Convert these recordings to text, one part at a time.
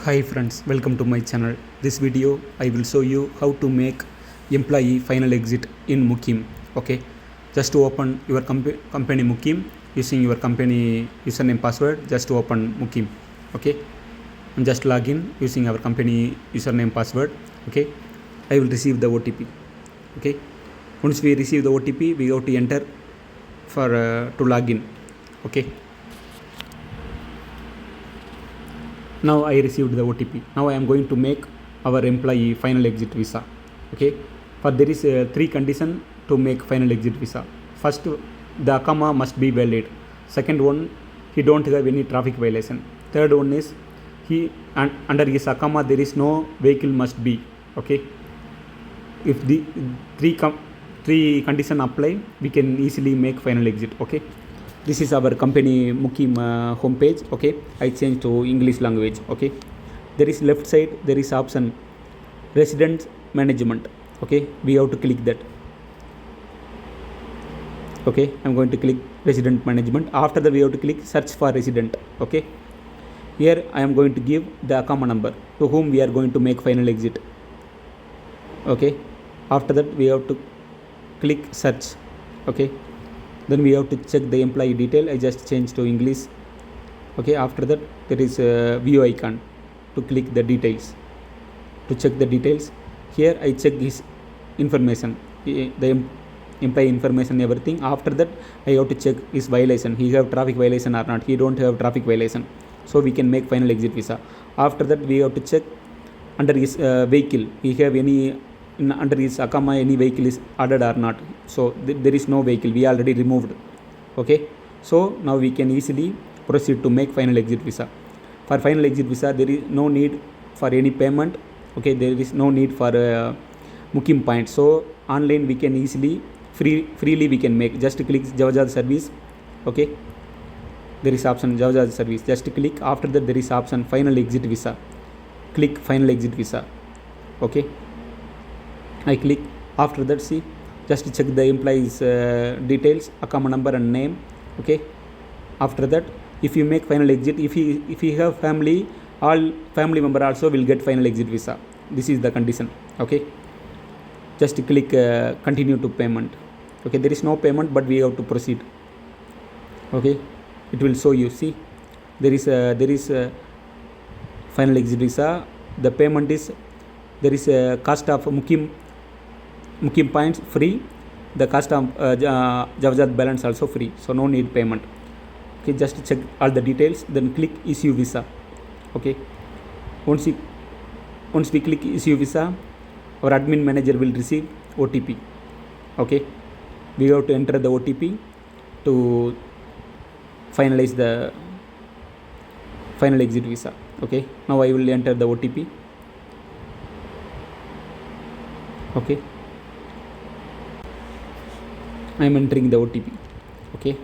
Hi friends, welcome to my channel. This video I will show you how to make employee final exit in Muqeem. Okay, just to open your company Muqeem using your company username password. Just to open Muqeem. Okay, and just log in using our company username password. Okay, I will receive the OTP. Okay, once we receive the OTP, we have to enter for to log in. Okay. Now I received the OTP. Now I am going to make our employee final exit visa. Okay, for there is three conditions to make final exit visa. First, the Akama must be valid. Second one, he don't have any traffic violation. Third one is he under his Akama there is no vehicle must be. Okay, if the three condition apply, we can easily make final exit. Okay. This is our company Muqeem homepage. Okay, I change to English language. Okay, there is left side, there is option resident management. Okay, we have to click that. Okay, I'm going to click resident management. After that, we have to click search for resident. Okay, here I am going to give the Akama number to whom we are going to make final exit. Okay, after that, we have to click search. Okay, then we have to check the employee detail. I just change to English. Okay, after that there is a view icon to click the details to check the details. Here I check his information, the employee information, everything. After that I have to check his violation, he have traffic violation or not. He don't have traffic violation, so we can make final exit visa. After that we have to check under his vehicle, he have any under his Akama any vehicle is added or not. So there is no vehicle, we already removed. Okay, so now we can easily proceed to make final exit visa. For final exit visa there is no need for any payment. Okay, there is no need for Muqeem points. So online we can easily freely we can make. Just click Javajad service. Okay, there is option Javajad service, just click. After that there is option final exit visa, click final exit visa. Okay, I click. After that, see, just check the employee's details, Akama number and name. Okay, after that if you make final exit, if you have family, all family member also will get final exit visa. This is the condition. Okay, just click continue to payment. Okay, there is no payment, but we have to proceed. Okay, it will show you. See, there is final exit visa. The payment is, there is a cost of Muqeem points free. The cost of Javajad balance also free, so no need payment. Okay, just check all the details, then click issue visa. Okay, once we click issue visa, our admin manager will receive OTP. Okay, we have to enter the OTP to finalize the final exit visa. Okay, now I will enter the OTP. Okay, I am entering the OTP. Okay,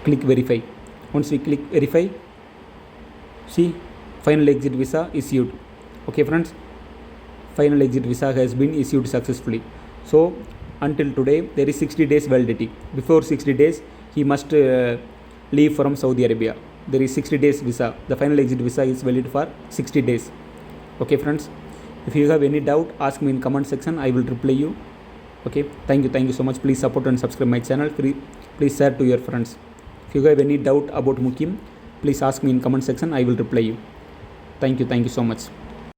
click verify. Once we click verify, see, final exit visa issued. Okay friends, final exit visa has been issued successfully. So until today there is 60 days validity. Before 60 days he must leave from Saudi Arabia. There is 60 days visa. The final exit visa is valid for 60 days. Okay friends, if you have any doubt, ask me in comment section, I will reply you. Okay, thank you so much. Please support and subscribe my channel. Please share to your friends. If you have any doubt about Muqeem, please ask me in comment section, I will reply you. Thank you so much.